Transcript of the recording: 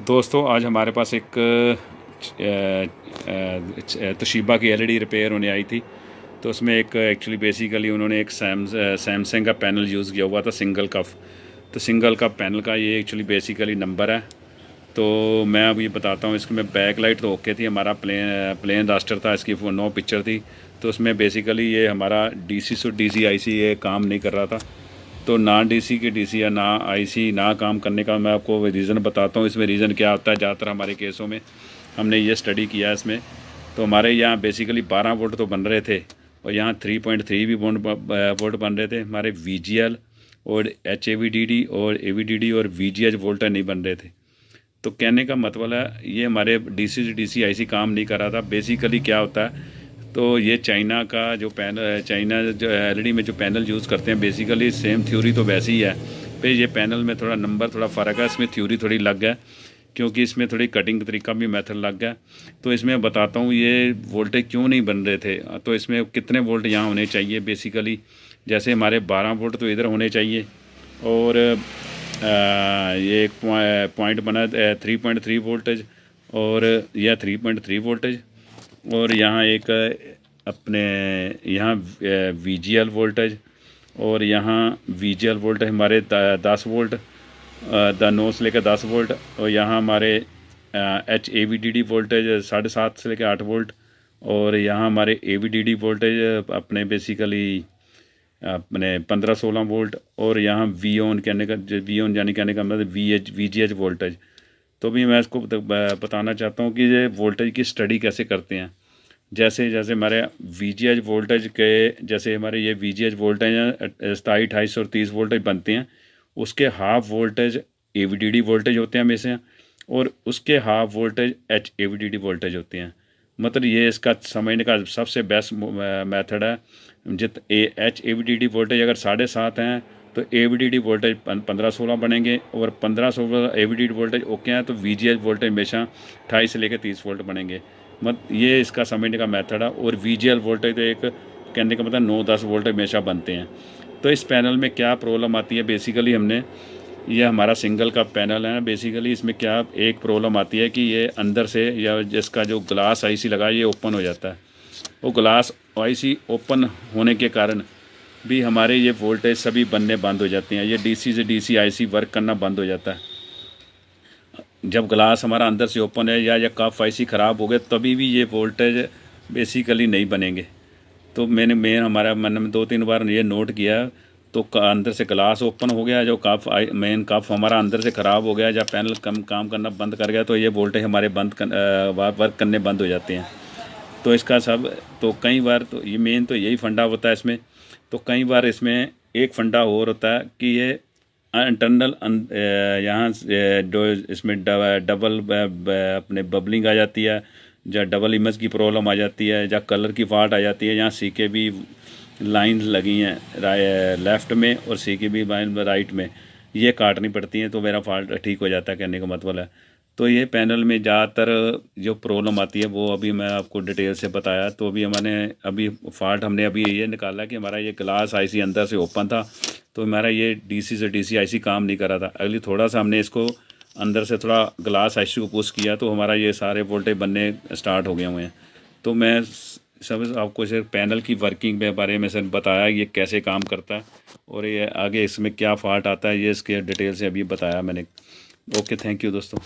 दोस्तों आज हमारे पास एक तोशिबा की एलईडी रिपेयर होने आई थी। तो उसमें एक एक्चुअली बेसिकली उन्होंने एक सैमसंग का पैनल यूज़ किया हुआ था, सिंगल कफ। तो सिंगल कफ पैनल का ये एक्चुअली बेसिकली नंबर है। तो मैं अब ये बताता हूँ। इसकी में बैक लाइट तो ओके थी, हमारा प्लेन रास्टर था, इसकी नो पिक्चर थी। तो उसमें बेसिकली ये हमारा डीसी से डीसी आईसी ये काम नहीं कर रहा था। तो ना डीसी की डीसी या ना आईसी ना काम करने का मैं आपको रीज़न बताता हूँ। इसमें रीज़न क्या आता है, ज़्यादातर हमारे केसों में हमने ये स्टडी किया है इसमें। तो हमारे यहाँ बेसिकली 12 वोल्ट तो बन रहे थे और यहाँ 3.3 भी वोल्ट बन रहे थे। हमारे वीजीएल और एचएवीडीडी और एवीडीडी और वीजीएच वोल्ट नहीं बन रहे थे। तो कहने का मतलब है ये हमारे डीसी से डीसी आईसी काम नहीं कर रहा था। बेसिकली क्या होता है, तो ये चाइना का जो पैनल, चाइना जो एलईडी में जो पैनल यूज़ करते हैं, बेसिकली सेम थ्योरी तो वैसी ही है। फिर ये पैनल में थोड़ा नंबर थोड़ा फ़र्क है, इसमें थ्योरी थोड़ी लग गया क्योंकि इसमें थोड़ी कटिंग का तरीका भी मेथड लग गया। तो इसमें बताता हूँ ये वोल्टेज क्यों नहीं बन रहे थे। तो इसमें कितने वोल्ट यहाँ होने चाहिए बेसिकली, जैसे हमारे 12 वोल्ट तो इधर होने चाहिए और ये एक पॉइंट बना 3.3 वोल्टेज और यह 3.3 वोल्टेज और यहाँ एक अपने यहाँ वीजीएल वोल्टेज और यहाँ वीजीएल वोल्टेज हमारे 10 वोल्ट 9 से लेकर 10 वोल्ट और यहाँ हमारे एचएवीडीडी वोल्टेज 7.5 से लेकर 8 वोल्ट और यहाँ हमारे एवीडीडी वोल्टेज अपने बेसिकली अपने 15-16 वोल्ट और यहाँ वी ऑन यानी कहने का मतलब वीजीएच वोल्टेज। तो भी मैं इसको बताना चाहता हूँ कि ये वोल्टेज की स्टडी कैसे करते हैं। जैसे जैसे हमारे वीजीएच वोल्टेज के, जैसे हमारे ये वीजीएच वोल्टेज हैं 27, 28 और 30 वोल्टेज बनते हैं, उसके हाफ वोल्टेज एवीडीडी वोल्टेज होते हैं हमेशा और उसके हाफ वोल्टेज एचएवीडीडी वोल्टेज होते हैं। मतलब ये इसका समझने का सबसे बेस्ट मेथड है। एचएवीडीडी वोल्टेज अगर 7.5 हैं तो एवीडीडी वोल्टेज 15-16 बनेंगे और 15-16 एवीडीडी वोल्टेज ओके हैं तो वीजीएच वोल्टेज हमेशा 28 से लेकर 30 वोल्ट बनेंगे। ये इसका समझने का मेथड है। और वीजीएल वोल्टेज तो एक कहने का मतलब 9-10 वोल्ट हमेशा बनते हैं। तो इस पैनल में क्या प्रॉब्लम आती है, बेसिकली हमने ये हमारा सिंगल का पैनल है। बेसिकली इसमें क्या एक प्रॉब्लम आती है कि ये अंदर से या जिसका जो ग्लास आईसी लगा है ये ओपन हो जाता है। वो ग्लास आईसी ओपन होने के कारण भी हमारे ये वोल्टेज सभी बनने बंद हो जाते हैं। ये डीसी से डीसी आईसी वर्क करना बंद हो जाता है। जब ग्लास हमारा अंदर से ओपन है या कफ आईसी ख़राब हो गए तभी भी ये वोल्टेज बेसिकली नहीं बनेंगे। तो मैंने हमारा मन में 2-3 बार ये नोट किया। तो अंदर से ग्लास ओपन हो गया, जो मेन कफ हमारा अंदर से ख़राब हो गया या पैनल काम करना बंद कर गया तो ये वोल्टेज हमारे वर्क करने बंद हो जाते हैं। तो इसका सब तो कई बार तो ये मेन तो यही फंडा होता है इसमें। तो कई बार इसमें एक फंडा और होता है कि ये इंटरनल यहाँ जो इसमें डबल अपने बबलिंग आ जाती है या डबल इमेज की प्रॉब्लम आ जाती है या कलर की फाल्ट आ जाती है। यहाँ CKB लाइन लगी हैं लेफ़्ट में और CKB लाइन राइट में, ये काटनी पड़ती हैं तो मेरा फॉल्ट ठीक हो जाता है, कहने का मतलब है। तो ये पैनल में ज़्यादातर जो प्रॉब्लम आती है वो अभी मैं आपको डिटेल से बताया। तो अभी फॉल्ट हमने अभी ये निकाला कि हमारा ये ग्लास आईसी अंदर से ओपन था तो हमारा ये डीसी से डीसी आईसी काम नहीं कर रहा था। अगली थोड़ा सा हमने इसको अंदर से थोड़ा ग्लास आईसी को पुश किया तो हमारा ये सारे वोल्टेज बनने स्टार्ट हो गए हुए हैं। तो मैं सब आपको सिर्फ पैनल की वर्किंग के बारे में सर बताया ये कैसे काम करता है और ये आगे इसमें क्या फॉल्ट आता है, ये इसके डिटेल से अभी बताया मैंने। ओके, थैंक यू दोस्तों।